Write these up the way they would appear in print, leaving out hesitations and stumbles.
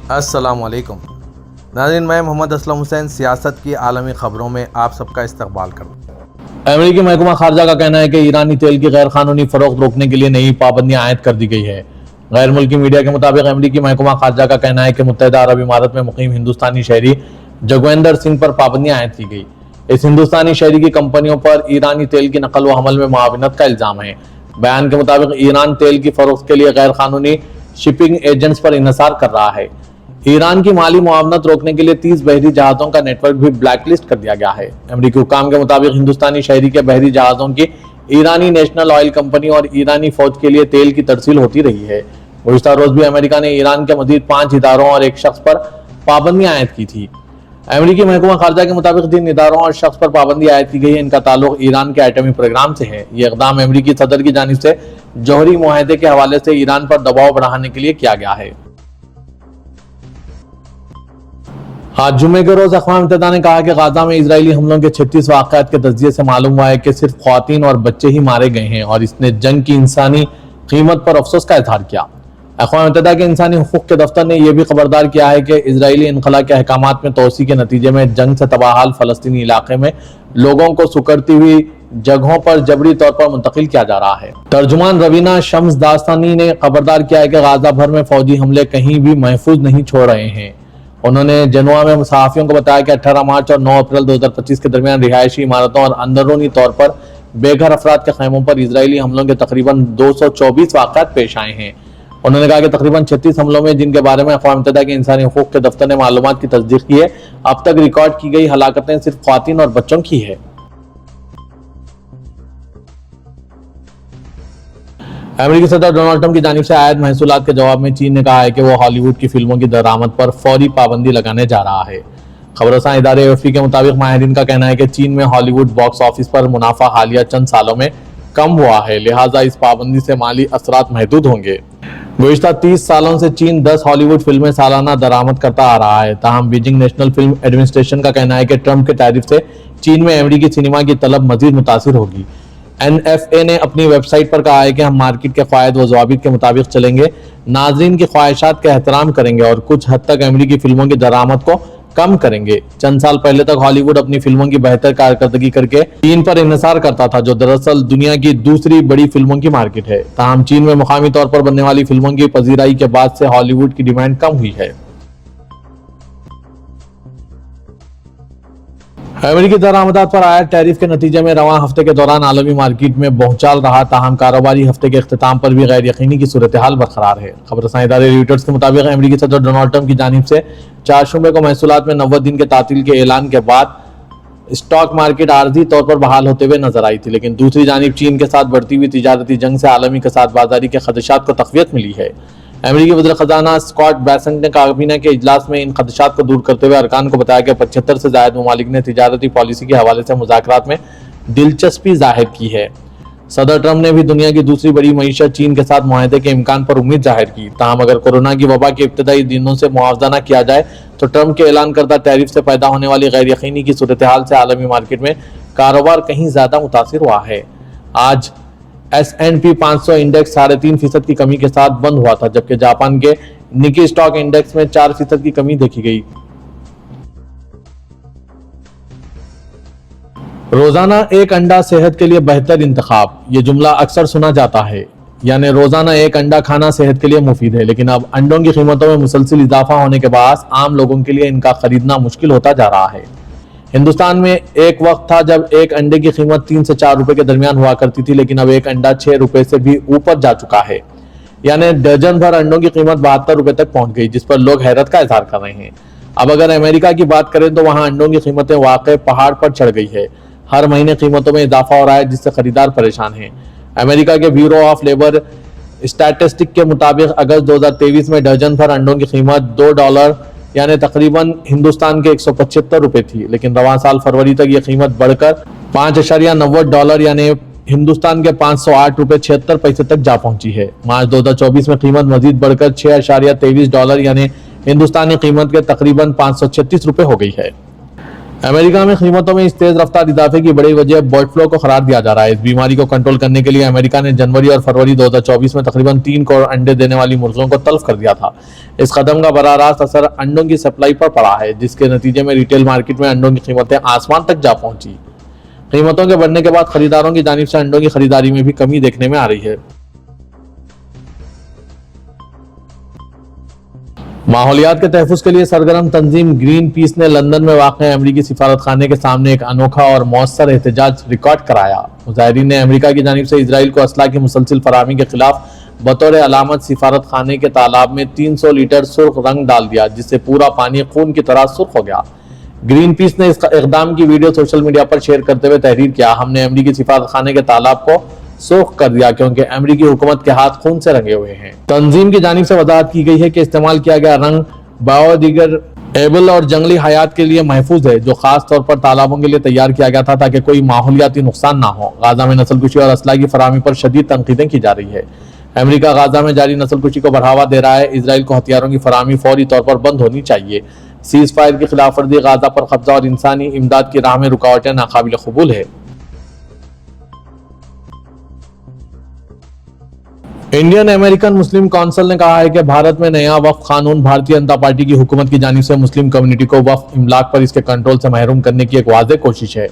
अस्सलाम वालेकुम नाज़रीन, मैं मोहम्मद असलम हुसैन सियासत की आलमी ख़बरों में आप सबका इस्तकबाल करता हूँ। अमेरिकी महकमा खारजा का कहना है कि ईरानी तेल की गैर कानूनी फरोख्त रोकने के लिए नई पाबंदियां आयद कर दी गई है। गैर मुल्की मीडिया के मुताबिक अमेरिकी महकमा खारजा का कहना है कि मुत्तहिदा अरब इमारात में मुकीम हिंदुस्तानी शहरी जगवेंदर सिंह पर पाबंदियां आयद की गई। इस हिंदुस्तानी शहरी की कंपनियों पर ईरानी तेल की नकल व हमल में मुआवनत का इल्जाम है। बयान के मुताबिक ईरान तेल की फरोख्त के लिए गैर कानूनी शिपिंग एजेंट्स पर इन्हिसार कर रहा है। ईरान की माली मुआवनत रोकने के लिए 30 बहरी जहाजों का नेटवर्क भी ब्लैकलिस्ट कर दिया गया है। अमेरिकी हुक्काम के मुताबिक हिंदुस्तानी शहरी के बहरी जहाजों की ईरानी नेशनल ऑयल कंपनी और ईरानी फौज के लिए तेल की तरसील होती रही है। गुज़िश्ता रोज भी अमेरिका ने ईरान के मजीद 5 इदारों और एक शख्स पर पाबंदियां आयद की थी। अमेरिकी महकमा खारजा के मुताबिक जिन इदारों और शख्स पर पाबंदी आयद की गई है, इनका ताल्लुक ईरान के एटमी प्रोग्राम से है। ये इक़दाम अमेरिकी सदर की जानिब से जौहरी मुआहदे के हवाले से ईरान पर दबाव बढ़ाने के लिए किया गया है। आज जुमे के रोज अक़वाम मुत्तहिदा ने कहा कि गाजा में इजरायली हमलों के 36 वाक़यात के तज्ज़िये से मालूम हुआ है कि सिर्फ ख्वातीन और बच्चे ही मारे गए हैं और इसने जंग की इंसानी कीमत पर अफसोस का इज़हार किया। अक़वाम मुत्तहिदा के इंसानी हुकूक के दफ्तर ने यह भी खबरदार किया है कि इजरायली इनखला के अहकामात में तोसी के नतीजे में जंग से तबाहाल फलस्तीनी इलाके में लोगों को सुकड़ती हुई जगहों पर जबरी तौर पर मुंतकिल किया जा रहा है। तर्जुमान रवीना शम्स दास्तानी ने खबरदार किया है कि गाजा भर में फौजी हमले कहीं भी महफूज नहीं छोड़ रहे हैं। उन्होंने जनुआ में सहाफ़ियों को बताया कि 18 मार्च और 9 अप्रैल 2025 के दरमियान रिहायशी इमारतों और अंदरूनी तौर पर बेघर अफराद के खैमों पर इजरायली हमलों के तकरीबन 224 वाक़यात पेश आए हैं। उन्होंने कहा कि तकरीबन 36 हमलों में, जिनके बारे में अक़वाम मुत्तहिदा के इंसानी हुकूक के दफ्तर ने मालूमात की तस्दीक की है, अब तक रिकॉर्ड की गई हलाकतें सिर्फ ख्वातीन और बच्चों की है। अमेरिकी सदर डोनाल्ड ट्रंप की जानिब से आयद महसूलात के जवाब में चीन ने कहा है कि वो हॉलीवुड की फिल्मों की दरामद पर फौरी पाबंदी लगाने जा रहा है। खबरसां इदारे एएफपी के मुताबिक माहिरीन का कहना है कि चीन में हॉलीवुड बॉक्स ऑफिस पर मुनाफा हालिया चंद सालों में कम हुआ है, लिहाजा इस पाबंदी से माली असरात महदूद होंगे। गुज़िश्ता 30 सालों से चीन 10 हॉलीवुड फिल्में सालाना दरामद करता आ रहा है। ताहम बीजिंग नेशनल फिल्म एडमिनिस्ट्रेशन का कहना है कि ट्रंप के टैरिफ से चीन में अमेरिकी सिनेमा की तलब मजीद मुतासिर होगी। NFA ने अपनी वेबसाइट पर कहा है कि हम मार्केट के क़वायद व ज़वाबित के मुताबिक चलेंगे, नाज़रीन की ख्वाहिशात का एहतराम करेंगे और कुछ हद तक अमेरिकी फिल्मों की दरामद को कम करेंगे। चंद साल पहले तक हॉलीवुड अपनी फिल्मों की बेहतर कारकर्दगी करके चीन पर इन्हिसार करता था, जो दरअसल दुनिया की दूसरी बड़ी फिल्मों की मार्केट है। ताहम चीन में मुकामी तौर पर बनने वाली फिल्मों की पजीराई के बाद से हॉलीवुड की डिमांड कम हुई है। अमेरिकी दरामदात पर आयद टैरिफ के नतीजे में रवां हफ्ते के दौरान आलमी मार्केट में भौचाल रहा। ताहम कारोबारी हफ्ते के अख्तिताम पर भी गैर यकीनी की सूरत हाल बरकरार है। खबरसां इदारे रॉयटर्स के मुताबिक अमेरिकी सदर डोनाल्ड ट्रंप की जानिब से 4 शुबे को महसूलात में 90 दिन के तातील के ऐलान के बाद स्टॉक मार्केट आर्जी तौर पर बहाल होते हुए नजर आई थी, लेकिन दूसरी जानिब चीन के साथ बढ़ती हुई तिजारती जंग से आलमी कसाद बाजारी के खदशात को तक़वियत मिली है। अमेरिकी वज़ीर ख़ज़ाना स्कॉट बेसेंट ने काबीना के इजलास में इन खदशात को दूर करते हुए अरकान को बताया कि 75 से ज़ायद ममालिक ने तिजारती पॉलिसी के हवाले से मुज़ाकरात में दिलचस्पी जाहिर की है। सदर ट्रंप ने भी दुनिया की दूसरी बड़ी मईशत चीन के साथ मुआहदे के इम्कान पर उम्मीद जाहिर की। ताहम अगर कोरोना की वबा के इब्तदाई दिनों से मुआवजा न किया जाए तो ट्रंप के ऐलान करदा टैरिफ से पैदा होने वाली गैर यकीनी की सूरत हाल से आलमी मार्केट में कारोबार कहीं ज़्यादा मुतासिर हुआ है। आज S&P 500 इंडेक्स 3.5% की कमी के साथ बंद हुआ था, जबकि जापान के निकी स्टॉक इंडेक्स में 4% की कमी देखी गई। रोजाना एक अंडा सेहत के लिए बेहतर इंतखाब, ये जुमला अक्सर सुना जाता है, यानी रोजाना एक अंडा खाना सेहत के लिए मुफीद है। लेकिन अब अंडों की कीमतों में मुसलसल इजाफा होने के बाद आम लोगों के लिए इनका खरीदना मुश्किल होता जा रहा है। हिंदुस्तान में एक वक्त था जब एक अंडे की कीमत 3 से 4 रुपए के दरमियान हुआ करती थी, लेकिन अब एक अंडा 6 रुपए से भी ऊपर जा चुका है, यानी दर्जन भर अंडों की कीमत 72 रुपए तक पहुंच गई, जिस पर लोग हैरत का इजहार कर रहे हैं। अब अगर अमेरिका की बात करें तो वहां अंडों की कीमतें वाकई पहाड़ पर चढ़ गई है। हर महीने कीमतों में इजाफा हो रहा है, जिससे खरीदार परेशान हैं। अमेरिका के ब्यूरो ऑफ लेबर स्टैटिस्टिक के मुताबिक अगस्त 2023 में दर्जन भर अंडों की कीमत $2 यानी तकरीबन हिंदुस्तान के 175 रुपए थी, लेकिन रवां साल फरवरी तक यह कीमत बढ़कर $5.90 यानी हिंदुस्तान के 508 रुपए 76 पैसे तक जा पहुंची है। मार्च 2024 में कीमत मजीद बढ़कर $6.23 यानी हिंदुस्तानी कीमत के तकरीबन 536 रुपए हो गई है। امریکہ میں قیمتوں میں اس تیز رفتار اضافے کی بڑی وجہ برڈ فلو کو قرار دیا جا رہا ہے۔ اس بیماری کو کنٹرول کرنے کے لیے امریکہ نے جنوری اور فروری 2024 میں تقریباً 3 کروڑ انڈے دینے والی مرغیوں کو تلف کر دیا تھا۔ اس قدم کا براہ راست اثر انڈوں کی سپلائی پر پڑا ہے، جس کے نتیجے میں ریٹیل مارکیٹ میں انڈوں کی قیمتیں آسمان تک جا پہنچی۔ قیمتوں کے بڑھنے کے بعد خریداروں کی جانب سے انڈوں کی خریداری میں بھی کمی دیکھنے میں آ رہی ہے۔ ماحولیات کے تحفظ کے لیے سرگرم تنظیم گرین پیس نے لندن میں واقع امریکی سفارت خانے کے سامنے ایک انوکھا اور مؤثر احتجاج ریکارڈ کرایا۔ مظاہرین نے امریکہ کی جانب سے اسرائیل کو اسلحہ کی مسلسل فراہمی کے خلاف بطور علامت سفارت خانے کے تالاب میں 300 لیٹر سرخ رنگ ڈال دیا، جس سے پورا پانی خون کی طرح سرخ ہو گیا۔ گرین پیس نے اس اقدام کی ویڈیو سوشل میڈیا پر شیئر کرتے ہوئے تحریر کیا، ہم نے امریکی سفارت خانے کے تالاب کو سرخ کر دیا کیونکہ امریکی حکومت کے ہاتھ خون سے رنگے ہوئے ہیں۔ تنظیم کی جانب سے وضاحت کی گئی ہے کہ استعمال کیا گیا رنگ بایوڈیگریڈیبل اور جنگلی حیات کے لیے محفوظ ہے، جو خاص طور پر تالابوں کے لیے تیار کیا گیا تھا تاکہ کوئی ماحولیاتی نقصان نہ ہو۔ غزہ میں نسل کشی اور اسلحہ کی فراہمی پر شدید تنقیدیں کی جا رہی ہے۔ امریکہ غزہ میں جاری نسل کشی کو بڑھاوا دے رہا ہے۔ اسرائیل کو ہتھیاروں کی فراہمی فوری طور پر بند ہونی چاہیے۔ سیز فائر کی خلاف ورزی، غزہ پر قبضہ اور انسانی امداد کی راہ میں رکاوٹیں ناقابل قبول ہے۔ انڈین امریکن مسلم کونسل نے کہا ہے کہ بھارت میں نیا وقف قانون بھارتیہ جنتا پارٹی کی حکومت کی جانب سے مسلم کمیونٹی کو وقف املاک پر اس کے کنٹرول سے محروم کرنے کی ایک واضح کوشش ہے۔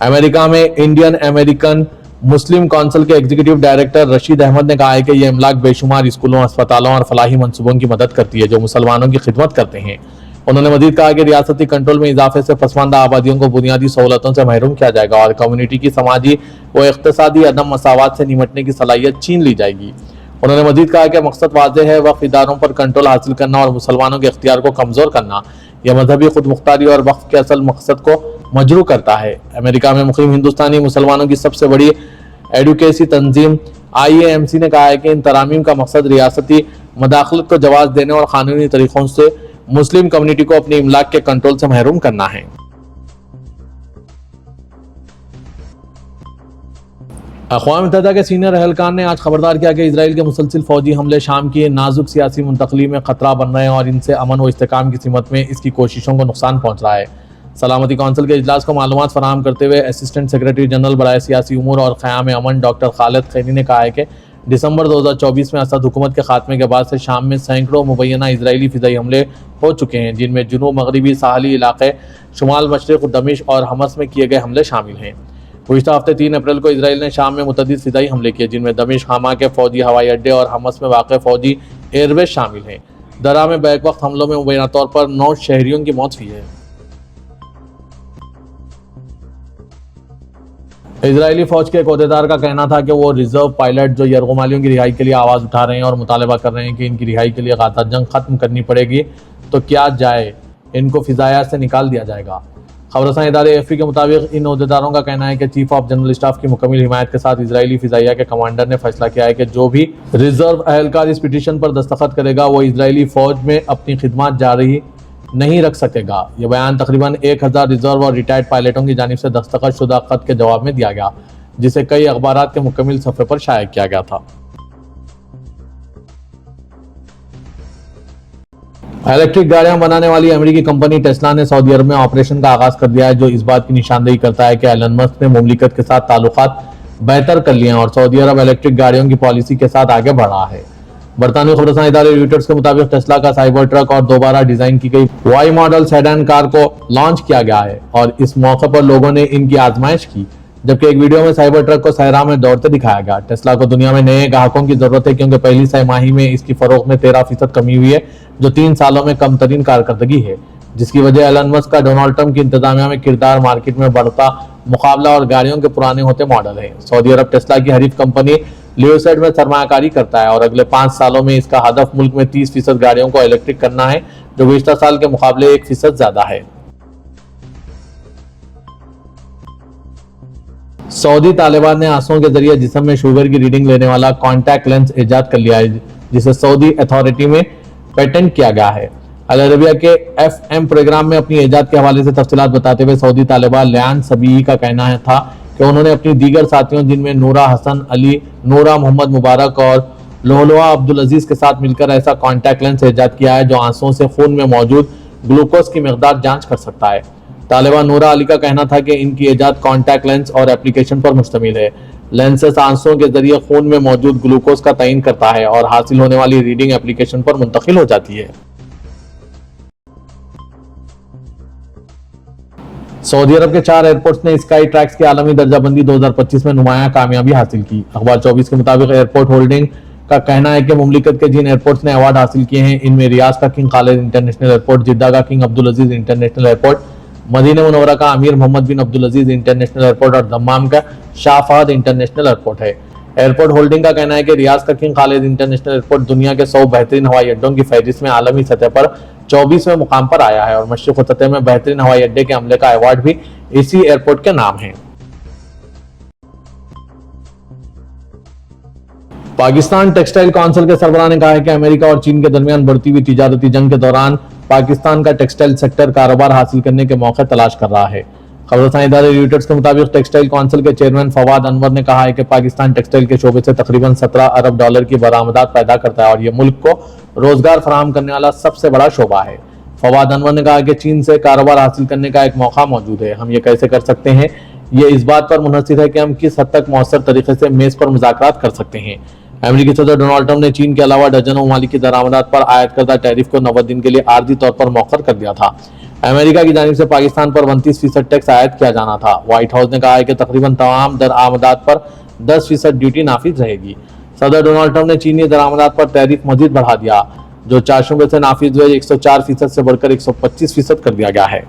امریکہ میں انڈین امریکن مسلم کونسل کے ایگزیکٹو ڈائریکٹر رشید احمد نے کہا ہے کہ یہ املاک بے شمار اسکولوں، اسپتالوں اور فلاحی منصوبوں کی مدد کرتی ہے جو مسلمانوں کی خدمت کرتے ہیں۔ انہوں نے مزید کہا کہ ریاستی کنٹرول میں اضافے سے پسماندہ آبادیوں کو بنیادی سہولتوں سے محروم کیا جائے گا اور کمیونٹی کی سماجی و اقتصادی عدم مساوات سے نمٹنے کی صلاحیت چھین لی جائے گی۔ انہوں نے مزید کہا کہ مقصد واضح ہے، وقف اداروں پر کنٹرول حاصل کرنا اور مسلمانوں کے اختیار کو کمزور کرنا۔ یہ مذہبی خود مختاری اور وقف کے اصل مقصد کو مجروح کرتا ہے۔ امریکہ میں مقیم ہندوستانی مسلمانوں کی سب سے بڑی ایڈوکیسی تنظیم IAMC نے کہا ہے کہ ان ترامیم کا مقصد ریاستی مداخلت کو جواز دینے اور قانونی طریقوں سے مسلم کمیونٹی کو اپنی املاک کے کنٹرول سے محروم کرنا ہے۔ اقوام متحدہ کے سینئر اہلکار نے آج خبردار کیا کہ اسرائیل کے مسلسل فوجی حملے شام کی نازک سیاسی منتقلی میں خطرہ بن رہے ہیں اور ان سے امن و استحکام کی سمت میں اس کی کوششوں کو نقصان پہنچ رہا ہے۔ سلامتی کونسل کے اجلاس کو معلومات فراہم کرتے ہوئے اسسٹنٹ سیکرٹری جنرل برائے سیاسی امور اور قیام امن ڈاکٹر خالد خیری نے کہا ہے کہ دسمبر 2024 میں اسد حکومت کے خاتمے کے بعد سے شام میں سینکڑوں مبینہ اسرائیلی فضائی حملے ہو چکے ہیں، جن میں جنوب مغربی ساحلی علاقے، شمال مشرق دمشق اور حمص میں کیے گئے حملے شامل ہیں۔ گزشتہ ہفتے 3 اپریل کو اسرائیل نے شام میں متعدد فضائی حملے کیے، جن میں دمشق، حما کے فوجی ہوائی اڈے اور حمص میں واقع فوجی ایئر بیس شامل ہیں۔ درہ میں بیک وقت حملوں میں مبینہ طور پر 9 شہریوں کی موت ہوئی ہے۔ اسرائیلی فوج کے ایک عہدیدار کا کہنا تھا کہ وہ ریزرو پائلٹ جو یرغمالیوں کی رہائی کے لیے آواز اٹھا رہے ہیں اور مطالبہ کر رہے ہیں کہ ان کی رہائی کے لیے غزہ جنگ ختم کرنی پڑے گی تو کیا جائے، ان کو فضائیات سے نکال دیا جائے گا۔ خبررساں ادارے AFP کے مطابق ان عہدیداروں کا کہنا ہے کہ چیف آف جنرل اسٹاف کی مکمل حمایت کے ساتھ اسرائیلی فضائیہ کے کمانڈر نے فیصلہ کیا ہے کہ جو بھی ریزرو اہلکار اس پٹیشن پر دستخط کرے گا وہ اسرائیلی فوج میں اپنی خدمات جاری نہیں رکھ سکے گا۔ یہ بیان تقریباً 1000 ریزرو اور ریٹائرڈ پائلٹوں کی جانب سے دستخط شدہ خط کے جواب میں دیا گیا، جسے کئی اخبارات کے مکمل صفحے پر شائع کیا گیا تھا۔ الیکٹرک گاڑیاں بنانے والی امریکی کمپنی ٹیسلا نے سعودی عرب میں آپریشن کا آغاز کر دیا ہے، جو اس بات کی نشاندہی کرتا ہے کہ ایلن مسک نے مملکت کے ساتھ تعلقات بہتر کر لیے ہیں اور سعودی عرب الیکٹرک گاڑیوں کی پالیسی کے ساتھ آگے بڑھ رہا ہے۔ برطانوی خبررساں ادارے رویٹرز کے مطابق ٹیسلا کا سائبر ٹرک اور دوبارہ ڈیزائن کی گئی وائی ماڈل سیڈان کار کو لانچ کیا گیا ہے اور اس موقع پر لوگوں نے ان کی آزمائش کی، جبکہ ایک ویڈیو میں سائبر ٹرک کو صحرا میں دوڑتے دکھایا گیا۔ ٹیسلا کو دنیا میں نئے گاہکوں کی ضرورت ہے کیونکہ پہلی سہ ماہی میں اس کی فروخت میں 13% کمی ہوئی ہے، جو 3 سالوں میں کم ترین کارکردگی ہے، جس کی وجہ ایلن مسک کا ڈونلڈ ٹرمپ کی انتظامیہ میں کردار، مارکیٹ میں بڑھتا مقابلہ اور گاڑیوں کے پرانے ہوتے ماڈل ہے۔ سعودی عرب ٹیسلا کی حریف کمپنی لیوسیڈ میں سرمایہ کاری کرتا ہے اور اگلے 5 سالوں میں اس کا ہدف ملک میں 30% گاڑیوں کو الیکٹرک کرنا ہے، جو گزشتہ سال کے مقابلے 1% زیادہ ہے۔ سعودی طالبان نے آنسوؤں کے ذریعے جسم میں شوگر کی ریڈنگ لینے والا کانٹیکٹ لینس ایجاد کر لیا ہے، جسے سعودی اتھارٹی میں پیٹنٹ کیا گیا ہے۔ العربیہ کے FM پروگرام میں اپنی ایجاد کے حوالے سے تفصیلات بتاتے ہوئے سعودی طالبہ لیان سبیعی کا کہنا تھا کہ انہوں نے اپنی دیگر ساتھیوں جن میں نورا حسن علی، نورا محمد مبارک اور لولوا عبدالعزیز کے ساتھ مل کر ایسا کانٹیکٹ لینس ایجاد کیا ہے جو آنسوؤں سے خون میں موجود گلوکوز کی مقدار جانچ کر سکتا ہے۔ तालिबा नूरा अली का कहना था कि इनकी इजाद कॉन्टैक्ट लेंस और एप्लीकेशन पर मुश्तमिल है। लेंसेस आंसुओं के जरिए खून में मौजूद ग्लूकोज का तयन करता है और हासिल होने वाली रीडिंग एप्लीकेशन पर मुंतकिल हो जाती है। सऊदी अरब के 4 एयरपोर्ट्स ने स्काई ट्रैक्स की आलमी दर्जाबंदी 2025 में नुमाया कामयाबी हासिल की। अखबार 24 के मुताबिक एयरपोर्ट होल्डिंग का कहना है कि मुमलिकत के जिन एयरपोर्ट्स ने अवार्ड हासिल किए हैं इनमें रियाज का किंग खालिद इंटरनेशनल एयरपोर्ट, जिद्दा का किंग अब्दुल अजीज इंटरनेशनल एयरपोर्ट, मदीना मुनव्वरा का अमीर मोहम्मद बिन अब्दुल अजीज इंटरनेशनल एयरपोर्ट और दम्माम का शाह फहद इंटरनेशनल एयरपोर्ट है। एयरपोर्ट होल्डिंग का कहना है कि रियाज का किंग खालिद इंटरनेशनल एयरपोर्ट दुनिया के 100 बेहतरीन हवाई अड्डों की फहरिस्त में आलमी सतह पर 24वें मुकाम पर आया है और मशरिक सतह में बेहतरीन हवाई अड्डे के अमले का अवार्ड भी इसी एयरपोर्ट के नाम है। पाकिस्तान टेक्सटाइल काउंसिल के सरबराह ने कहा है कि अमेरिका और चीन के दरमियान बढ़ती हुई तिजारती जंग के दौरान पाकिस्तान का टेक्सटाइल सेक्टर कारोबार हासिल करने के मौके तलाश कर रहा है। खबरसां इदारे रॉयटर्स के मुताबिक टेक्सटाइल काउंसिल के चेयरमैन फवाद अनवर ने कहा है कि पाकिस्तान टेक्सटाइल के शोबे से तकरीबन 17 अरब डॉलर की बरामदात पैदा करता है और यह मुल्क को रोजगार फराहम करने वाला सबसे बड़ा शोबा है। फवाद अनवर ने कहा कि चीन से कारोबार हासिल करने का एक मौका मौजूद है। हम ये कैसे कर सकते हैं, ये इस बात पर मुनहसिर है कि हम किस हद तक मौसर तरीके से मेज पर मुज़ाकरात कर सकते हैं। अमेरिकी सदर डोनाल्ड ट्रंप ने चीन के अलावा दर्जनों ममालिक की दरामदात पर आयत करदा टैरिफ को 90 दिन के लिए आर्जी तौर पर मौखर कर दिया था। अमेरिका की जानिब से पाकिस्तान पर 29% टैक्स आयत किया जाना था। व्हाइट हाउस ने कहा है कि तकरीबन तमाम दरामदात पर 10% ड्यूटी नाफिज रहेगी। सदर डोनाल्ड ट्रंप ने चीनी दरामदात पर टैरिफ मजीद बढ़ा दिया, जो 4 शुबे से नाफिज हुए 104% से बढ़कर 125% कर दिया गया है।